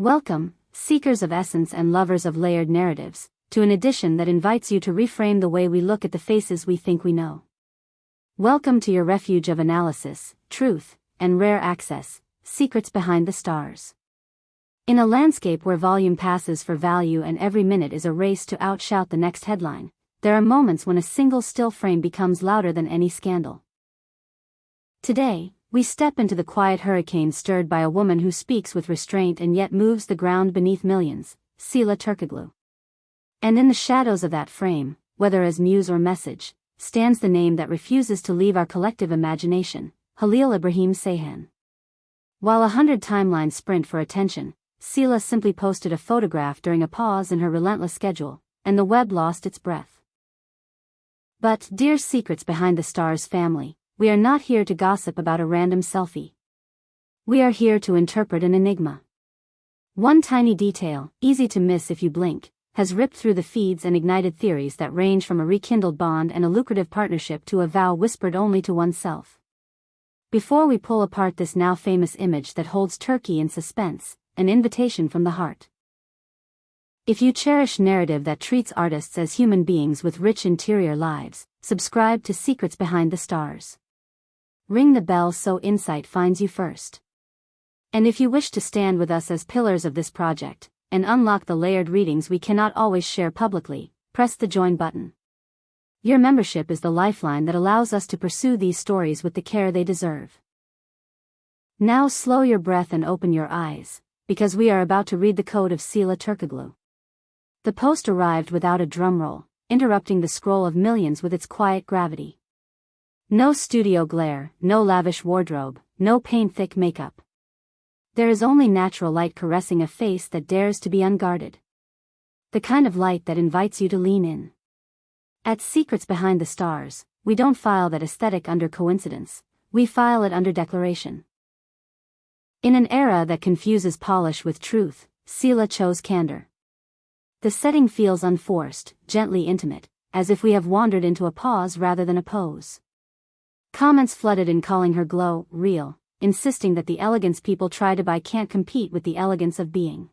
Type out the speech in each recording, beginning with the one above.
Welcome, seekers of essence and lovers of layered narratives, to an edition that invites you to reframe the way we look at the faces we think we know. Welcome to your refuge of analysis, truth, and rare access, secrets behind the stars. In a landscape where volume passes for value and every minute is a race to outshout the next headline, there are moments when a single still frame becomes louder than any scandal. Today, we step into the quiet hurricane stirred by a woman who speaks with restraint and yet moves the ground beneath millions, Sıla. And in the shadows of that frame, whether as muse or message, stands the name that refuses to leave our collective imagination, Halil Ibrahim Ceyhan. While 100 timelines sprint for attention, Sıla simply posted a photograph during a pause in her relentless schedule, and the web lost its breath. But, dear Secrets Behind the Stars family, we are not here to gossip about a random selfie. We are here to interpret an enigma. One tiny detail, easy to miss if you blink, has ripped through the feeds and ignited theories that range from a rekindled bond and a lucrative partnership to a vow whispered only to oneself. Before we pull apart this now famous image that holds Turkey in suspense, an invitation from the heart. If you cherish narrative that treats artists as human beings with rich interior lives, subscribe to Secrets Behind the Stars. Ring the bell so insight finds you first. And if you wish to stand with us as pillars of this project, and unlock the layered readings we cannot always share publicly, press the join button. Your membership is the lifeline that allows us to pursue these stories with the care they deserve. Now slow your breath and open your eyes, because we are about to read the code of Sıla. The post arrived without a drumroll, interrupting the scroll of millions with its quiet gravity. No studio glare, no lavish wardrobe, no paint-thick makeup. There is only natural light caressing a face that dares to be unguarded. The kind of light that invites you to lean in. At Secrets Behind the Stars, we don't file that aesthetic under coincidence, we file it under declaration. In an era that confuses polish with truth, Sıla chose candor. The setting feels unforced, gently intimate, as if we have wandered into a pause rather than a pose. Comments flooded in calling her glow, real, insisting that the elegance people try to buy can't compete with the elegance of being.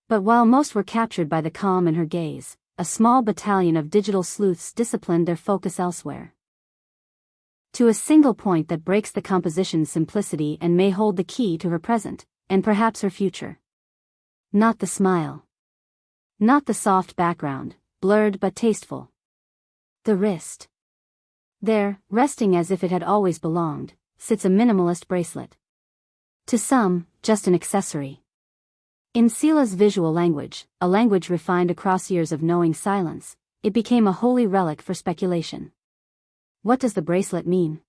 But while most were captured by the calm in her gaze, a small battalion of digital sleuths disciplined their focus elsewhere. To a single point that breaks the composition's simplicity and may hold the key to her present, and perhaps her future. Not the smile. Not the soft background, blurred but tasteful. The wrist. There, resting as if it had always belonged, sits a minimalist bracelet. To some, just an accessory. In Sıla's visual language, a language refined across years of knowing silence, it became a holy relic for speculation. What does the bracelet mean?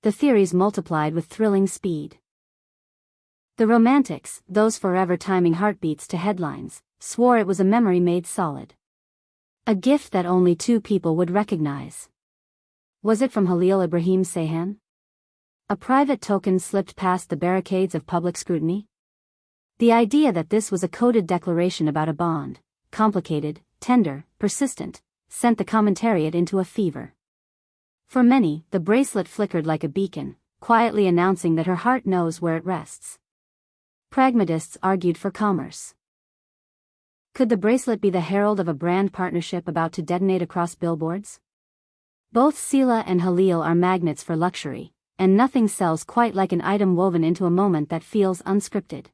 The theories multiplied with thrilling speed. The romantics, those forever timing heartbeats to headlines, swore it was a memory made solid. A gift that only two people would recognize. Was it from Halil Ibrahim Ceyhan? A private token slipped past the barricades of public scrutiny? The idea that this was a coded declaration about a bond, complicated, tender, persistent, sent the commentariat into a fever. For many, the bracelet flickered like a beacon, quietly announcing that her heart knows where it rests. Pragmatists argued for commerce. Could the bracelet be the herald of a brand partnership about to detonate across billboards? Both Sıla and Halil are magnets for luxury, and nothing sells quite like an item woven into a moment that feels unscripted.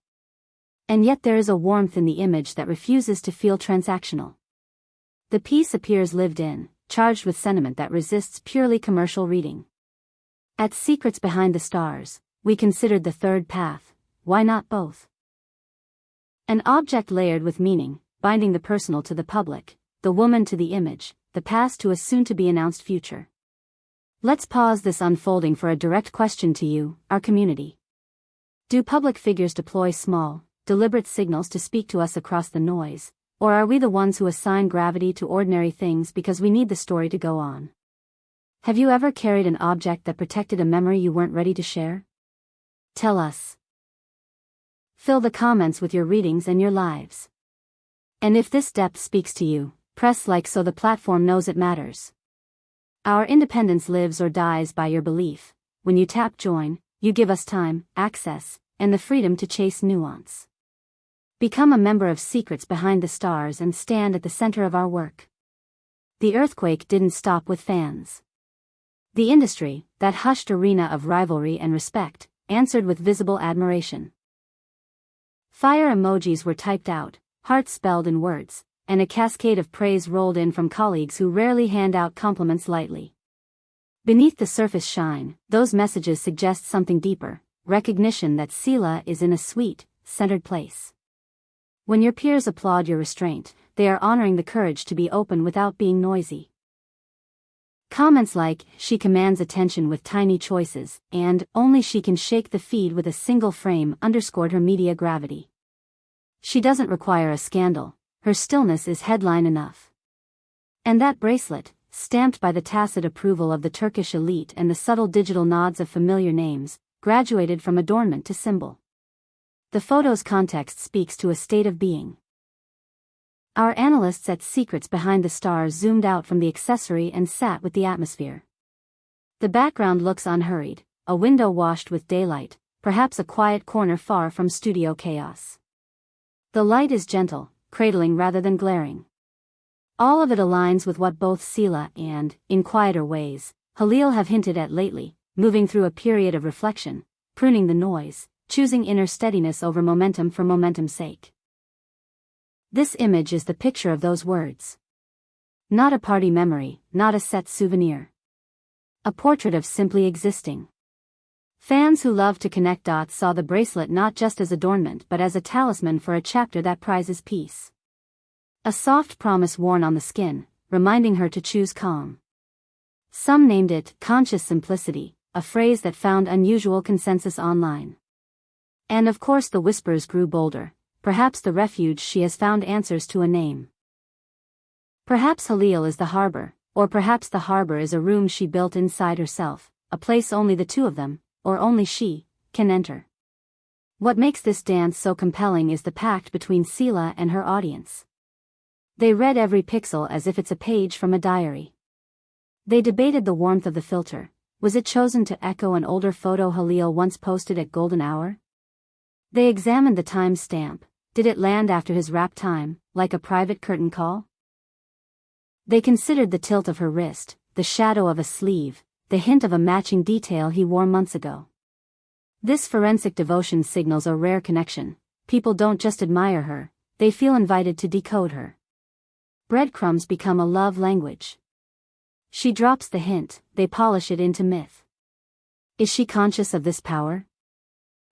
And yet there is a warmth in the image that refuses to feel transactional. The piece appears lived in, charged with sentiment that resists purely commercial reading. At Secrets Behind the Stars, we considered the third path, why not both? An object layered with meaning, binding the personal to the public, the woman to the image, the past to a soon-to-be-announced future. Let's pause this unfolding for a direct question to you, our community. Do public figures deploy small, deliberate signals to speak to us across the noise, or are we the ones who assign gravity to ordinary things because we need the story to go on? Have you ever carried an object that protected a memory you weren't ready to share? Tell us. Fill the comments with your readings and your lives. And if this depth speaks to you, press like so the platform knows it matters. Our independence lives or dies by your belief. When you tap join, you give us time, access, and the freedom to chase nuance. Become a member of Secrets Behind the Stars and stand at the center of our work. The earthquake didn't stop with fans. The industry, that hushed arena of rivalry and respect, answered with visible admiration. Fire emojis were typed out, hearts spelled in words, and a cascade of praise rolled in from colleagues who rarely hand out compliments lightly. Beneath the surface shine, those messages suggest something deeper, recognition that Sıla is in a sweet, centered place. When your peers applaud your restraint, they are honoring the courage to be open without being noisy. Comments like, "She commands attention with tiny choices," and "Only she can shake the feed with a single frame" underscored her media gravity. She doesn't require a scandal, her stillness is headline enough. And that bracelet, stamped by the tacit approval of the Turkish elite and the subtle digital nods of familiar names, graduated from adornment to symbol. The photo's context speaks to a state of being. Our analysts at Secrets Behind the Stars zoomed out from the accessory and sat with the atmosphere. The background looks unhurried, a window washed with daylight, perhaps a quiet corner far from studio chaos. The light is gentle, cradling rather than glaring. All of it aligns with what both Sıla and, in quieter ways, Halil have hinted at lately, moving through a period of reflection, pruning the noise, choosing inner steadiness over momentum for momentum's sake. This image is the picture of those words. Not a party memory, not a set souvenir. A portrait of simply existing. Fans who love to connect dots saw the bracelet not just as adornment but as a talisman for a chapter that prizes peace. A soft promise worn on the skin, reminding her to choose calm. Some named it conscious simplicity, a phrase that found unusual consensus online. And of course the whispers grew bolder. Perhaps the refuge she has found answers to a name. Perhaps Halil is the harbor, or perhaps the harbor is a room she built inside herself, a place only the two of them, or only she, can enter. What makes this dance so compelling is the pact between Sıla and her audience. They read every pixel as if it's a page from a diary. They debated the warmth of the filter. Was it chosen to echo an older photo Halil once posted at golden hour? They examined the time stamp. Did it land after his rap time, like a private curtain call? They considered the tilt of her wrist, the shadow of a sleeve, the hint of a matching detail he wore months ago. This forensic devotion signals a rare connection. People don't just admire her, they feel invited to decode her. Breadcrumbs become a love language. She drops the hint, they polish it into myth. Is she conscious of this power?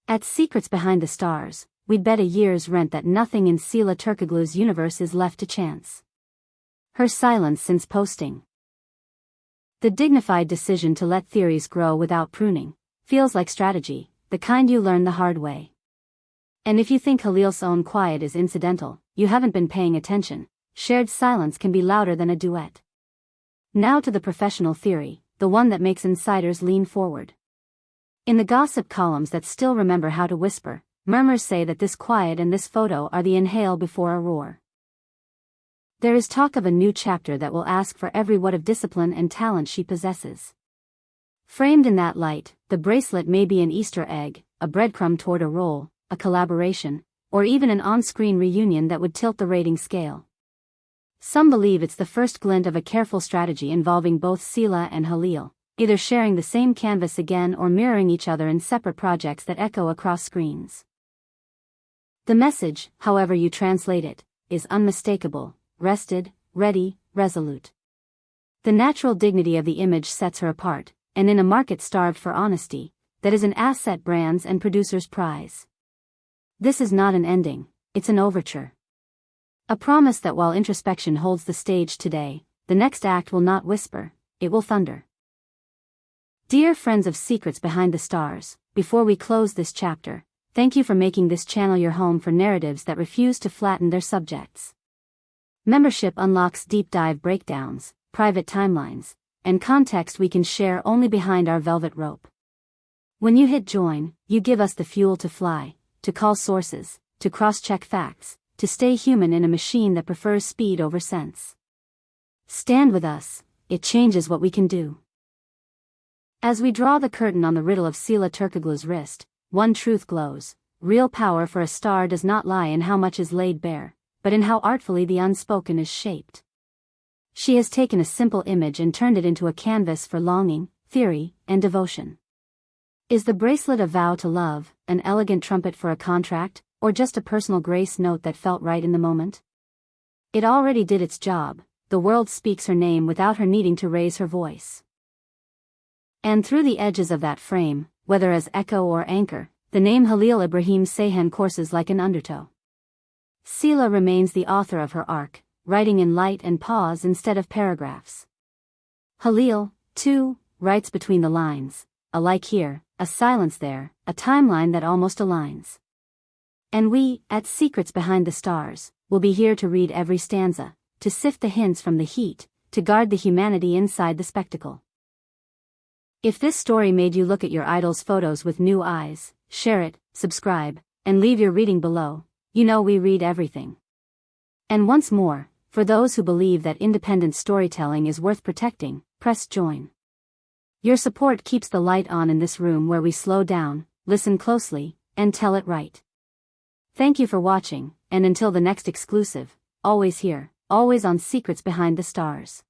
At Secrets Behind the Stars, we'd bet a year's rent that nothing in Sıla Turkoglu's universe is left to chance. Her silence since posting. The dignified decision to let theories grow without pruning, feels like strategy, the kind you learn the hard way. And if you think Halil's own quiet is incidental, you haven't been paying attention. Shared silence can be louder than a duet. Now to the professional theory, the one that makes insiders lean forward. In the gossip columns that still remember how to whisper, murmurs say that this quiet and this photo are the inhale before a roar. There is talk of a new chapter that will ask for every watt of discipline and talent she possesses. Framed in that light, the bracelet may be an Easter egg, a breadcrumb toward a role, a collaboration, or even an on-screen reunion that would tilt the rating scale. Some believe it's the first glint of a careful strategy involving both Sıla and Halil, either sharing the same canvas again or mirroring each other in separate projects that echo across screens. The message, however you translate it, is unmistakable, rested, ready, resolute. The natural dignity of the image sets her apart, and in a market starved for honesty, that is an asset brands and producers prize. This is not an ending, it's an overture. A promise that while introspection holds the stage today, the next act will not whisper, it will thunder. Dear friends of Secrets Behind the Stars, before we close this chapter, thank you for making this channel your home for narratives that refuse to flatten their subjects. Membership unlocks deep dive breakdowns, private timelines, and context we can share only behind our velvet rope. When you hit join, you give us the fuel to fly, to call sources, to cross-check facts, to stay human in a machine that prefers speed over sense. Stand with us, it changes what we can do. As we draw the curtain on the riddle of Sıla Turkoglu's wrist, one truth glows: real power for a star does not lie in how much is laid bare, but in how artfully the unspoken is shaped. She has taken a simple image and turned it into a canvas for longing, theory, and devotion. Is the bracelet a vow to love, an elegant trumpet for a contract, or just a personal grace note that felt right in the moment? It already did its job. The world speaks her name without her needing to raise her voice. And through the edges of that frame, whether as echo or anchor, the name Halil Ibrahim Seyhan courses like an undertow. Sıla remains the author of her arc, writing in light and pause instead of paragraphs. Halil, too, writes between the lines, a like here, a silence there, a timeline that almost aligns. And we, at Secrets Behind the Stars, will be here to read every stanza, to sift the hints from the heat, to guard the humanity inside the spectacle. If this story made you look at your idol's photos with new eyes, share it, subscribe, and leave your reading below. You know we read everything. And once more, for those who believe that independent storytelling is worth protecting, press join. Your support keeps the light on in this room where we slow down, listen closely, and tell it right. Thank you for watching, and until the next exclusive, always here, always on Secrets Behind the Stars.